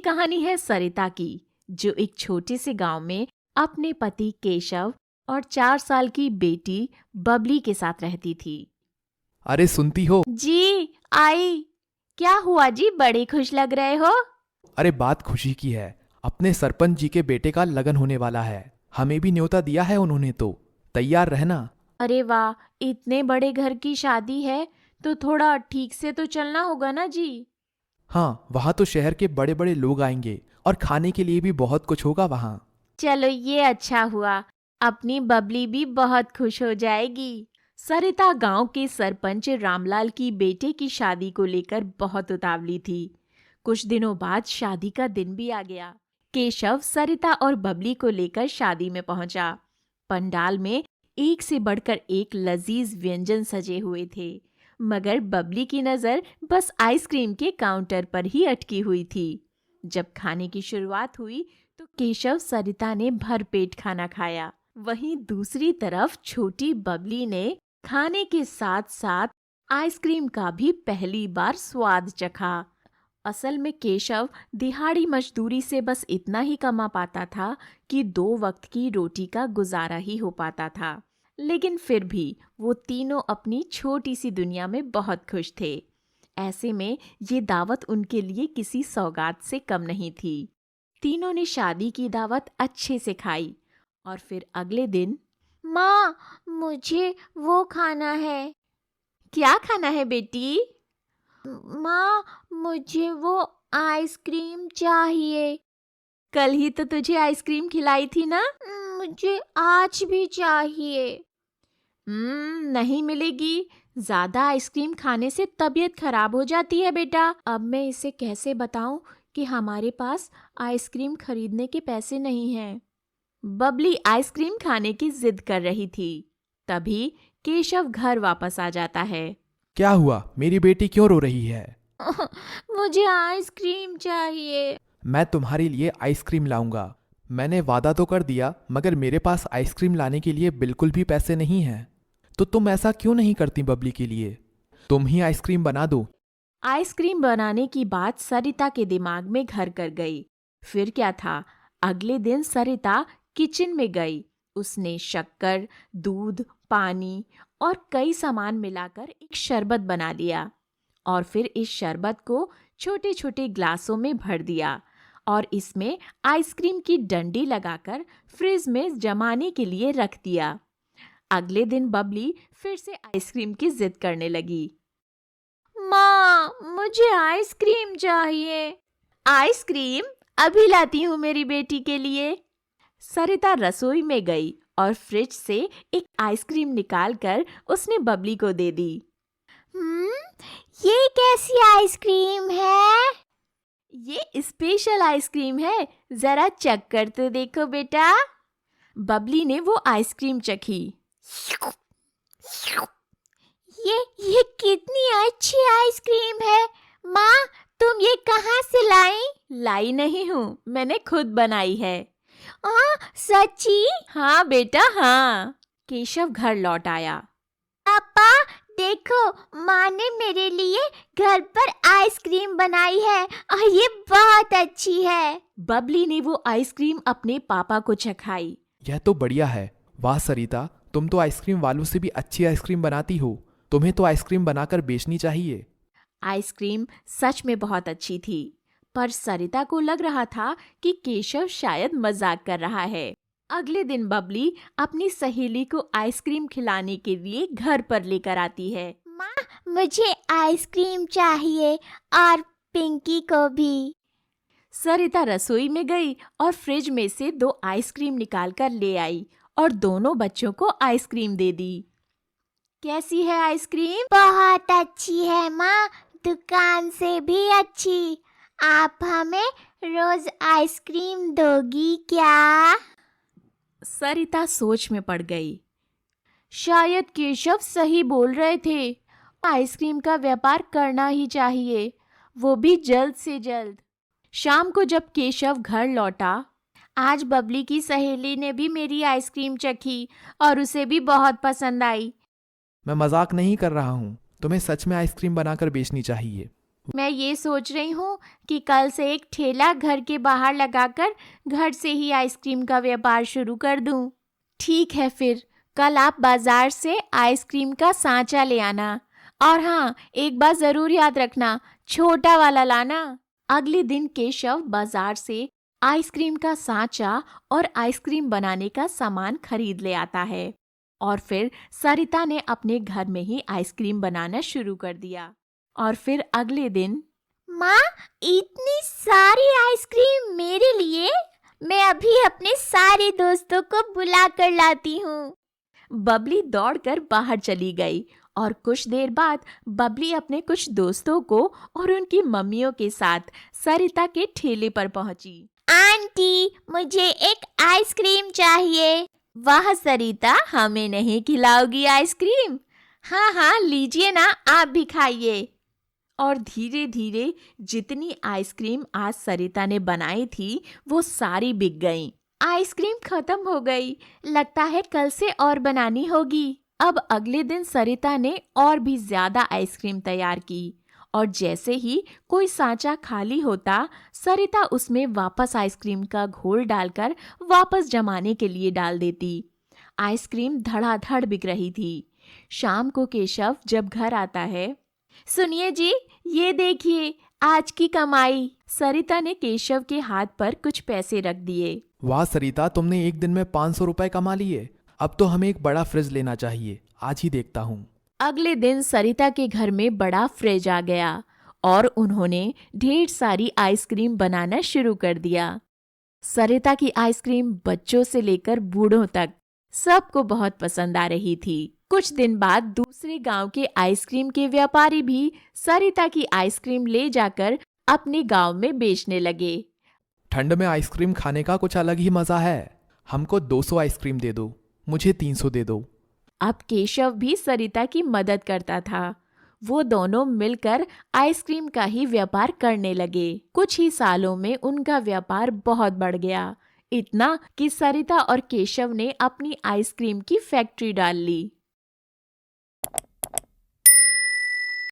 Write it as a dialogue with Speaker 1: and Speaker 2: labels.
Speaker 1: कहानी है सरिता की, जो एक छोटे से गांव में अपने पति केशव और 4 साल की बेटी बबली के साथ रहती थी।
Speaker 2: अरे सुनती हो?
Speaker 1: जी आई। क्या हुआ जी, बड़े खुश लग रहे हो?
Speaker 2: अरे बात खुशी की है। अपने सरपंच जी के बेटे का लगन होने वाला है। हमें भी न्योता दिया है उन्होंने, तो तैयार रहना।
Speaker 1: अरे वाह, इतने बड़े घर की शादी है तो थोड़ा ठीक से तो चलना होगा ना जी।
Speaker 2: हाँ, वहाँ तो शहर के बड़े बड़े लोग आएंगे और खाने के लिए भी बहुत कुछ होगा वहाँ।
Speaker 1: चलो ये अच्छा हुआ, अपनी बबली भी बहुत खुश हो जाएगी। सरिता गांव के सरपंच रामलाल की बेटे की शादी को लेकर बहुत उतावली थी। कुछ दिनों बाद शादी का दिन भी आ गया। केशव सरिता और बबली को लेकर शादी में पहुंचा। पंडाल में एक से बढ़कर एक लजीज व्यंजन सजे हुए थे, मगर बबली की नजर बस आइसक्रीम के काउंटर पर ही अटकी हुई थी। जब खाने की शुरुआत हुई तो केशव सरिता ने भरपेट खाना खाया। वहीं दूसरी तरफ छोटी बबली ने खाने के साथ साथ आइसक्रीम का भी पहली बार स्वाद चखा। असल में केशव दिहाड़ी मजदूरी से बस इतना ही कमा पाता था कि 2 वक्त की रोटी का गुजारा ही हो पाता था, लेकिन फिर भी वो तीनों अपनी छोटी सी दुनिया में बहुत खुश थे। ऐसे में ये दावत उनके लिए किसी सौगात से कम नहीं थी। तीनों ने शादी की दावत अच्छे से खाई और फिर अगले दिन, माँ मुझे वो खाना है। क्या खाना है बेटी? माँ मुझे वो आइसक्रीम चाहिए। कल ही तो तुझे आइसक्रीम खिलाई थी ना। मुझे आज भी चाहिए। नहीं मिलेगी। ज्यादा आइसक्रीम खाने से तबीयत खराब हो जाती है बेटा। अब मैं इसे कैसे बताऊं कि हमारे पास आइसक्रीम खरीदने के पैसे नहीं हैं। बबली आइसक्रीम खाने की जिद कर रही थी। तभी केशव घर वापस आ जाता है।
Speaker 2: क्या हुआ? मेरी बेटी क्यों रो रही है?
Speaker 1: मुझे आइसक्रीम चाहिए।
Speaker 2: मैं तुम्हारे लिए आइसक्रीम लाऊंगा। मैंने वादा तो कर दिया, मगर मेरे पास आइसक्रीम लाने के लिए बिल्कुल भी पैसे नहीं हैं। तो तुम ऐसा क्यों नहीं करती बबली के लिए? तुम ही आइसक्रीम बना दो।
Speaker 1: आइसक्रीम बनाने की बात सरिता के दिमाग में घर कर गई। फिर क्या था, अगले दिन सरिता किचन में गई। उसने शक्कर, दूध, पानी और कई सामान मिलाकर एक शरबत बना लिया और फिर इस शरबत को छोटे छोटे ग्लासों में भर दिया और इसमें आइसक्रीम की डंडी लगाकर फ्रिज में जमाने के लिए रख दिया। अगले दिन बबली फिर से आइसक्रीम की जिद करने लगी। माँ मुझे आइसक्रीम चाहिए। आइसक्रीम अभी लाती हूँ मेरी बेटी के लिए। सरिता रसोई में गई और फ्रिज से एक आइसक्रीम निकालकर उसने बबली को दे दी। ये कैसी आइसक्रीम है? ये स्पेशल आइसक्रीम है, जरा चख कर तो देखो बेटा। बबली ने वो आइसक्रीम चखी। ये कितनी अच्छी आइसक्रीम है। माँ तुम ये कहाँ से लाई? लाई नहीं हूँ, मैंने खुद बनाई है। सच्ची? हाँ बेटा हाँ। केशव घर लौट आया। पापा देखो, माँ ने मेरे लिए घर पर आइसक्रीम बनाई है और ये बहुत अच्छी है। बबली ने वो आइसक्रीम अपने पापा को चखाई।
Speaker 2: यह तो बढ़िया है। वाह सरिता, तुम तो आइसक्रीम वालों से भी अच्छी आइसक्रीम बनाती हो। तुम्हें तो आइसक्रीम बनाकर बेचनी चाहिए।
Speaker 1: आइसक्रीम सच में बहुत अच्छी थी, पर सरिता को लग रहा था कि केशव शायद मजाक कर रहा है। अगले दिन बबली अपनी सहेली को आइसक्रीम खिलाने के लिए घर पर लेकर आती है। माँ मुझे आइसक्रीम चाहिए और पिंकी को भी। सरिता रसोई में गई और फ्रिज में से 2 आइसक्रीम निकालकर ले आई और दोनों बच्चों को आइसक्रीम दे दी। कैसी है आइसक्रीम? बहुत अच्छी है माँ, दुकान से भी अच्छी। आप हमें रोज आइसक्रीम दोगी क्या? सरिता सोच में पड़ गई। शायद केशव सही बोल रहे थे, आइसक्रीम का व्यापार करना ही चाहिए, वो भी जल्द से जल्द। शाम को जब केशव घर लौटा, आज बबली की सहेली ने भी मेरी आइसक्रीम चखी और उसे भी बहुत पसंद आई।
Speaker 2: मैं मजाक नहीं कर रहा हूँ। तुम्हें सच में आइसक्रीम बनाकर बेचनी चाहिए।
Speaker 1: मैं ये सोच रही हूँ कि कल से एक ठेला घर के बाहर लगाकर घर से ही आइसक्रीम का व्यापार शुरू कर दूँ। ठीक है फिर, कल आप बाजार से आइसक्रीम का सांचा ले आना। और हाँ, एक बात जरूर याद रखना, छोटा वाला लाना। अगले दिन केशव बाजार से आइसक्रीम का सांचा और आइसक्रीम बनाने का सामान खरीद ले आता है और फिर सरिता ने अपने घर में ही आइसक्रीम बनाना शुरू कर दिया। और फिर अगले दिन,
Speaker 3: माँ, इतनी सारी आइसक्रीम मेरे लिए? मैं अभी अपने सारे दोस्तों को बुला कर लाती हूँ।
Speaker 1: बबली दौड़कर बाहर चली गई और कुछ देर बाद बबली अपने कुछ दोस्तों को और उनकी मम्मियों के साथ सरिता के ठेले पर पहुंची।
Speaker 3: आंटी, मुझे एक आइसक्रीम चाहिए।
Speaker 1: वाह सरिता, हमें नहीं खिलाओगी आइसक्रीम? हाँ हाँ, लीजिए ना, आप भी खाइए। और धीरे धीरे जितनी आइसक्रीम आज सरिता ने बनाई थी वो सारी बिक गई। आइसक्रीम खत्म हो गई, लगता है कल से और बनानी होगी। अब अगले दिन सरिता ने और भी ज्यादा आइसक्रीम तैयार की और जैसे ही कोई सांचा खाली होता, सरिता उसमें वापस आइसक्रीम का घोल डालकर वापस जमाने के लिए डाल देती। आइसक्रीम धड़ाधड़ बिक रही थी। शाम को केशव जब घर आता है, सुनिए जी, ये देखिए आज की कमाई। सरिता ने केशव के हाथ पर कुछ पैसे रख दिए।
Speaker 2: वाह सरिता, तुमने एक दिन में 500 रुपए कमा लिए। अब तो हमें एक बड़ा फ्रिज लेना चाहिए, आज ही देखता हूँ।
Speaker 1: अगले दिन सरिता के घर में बड़ा फ्रिज आ गया और उन्होंने ढेर सारी आइसक्रीम बनाना शुरू कर दिया। सरिता की आइसक्रीम बच्चों से लेकर बूढ़ों तक सबको बहुत पसंद आ रही थी। कुछ दिन बाद दूसरे गांव के आइसक्रीम के व्यापारी भी सरिता की आइसक्रीम ले जाकर अपने गांव में बेचने लगे।
Speaker 2: ठंड में आइसक्रीम खाने का कुछ अलग ही मज़ा है। हमको 200 आइसक्रीम दे दो, मुझे 300 दे दो।
Speaker 1: अब केशव भी सरिता की मदद करता था। वो दोनों मिलकर आइसक्रीम का ही व्यापार करने लगे। कुछ ही सालों में उनका व्यापार बहुत बढ़ गया, इतना कि सरिता और केशव ने अपनी आइसक्रीम की फैक्ट्री डाल ली।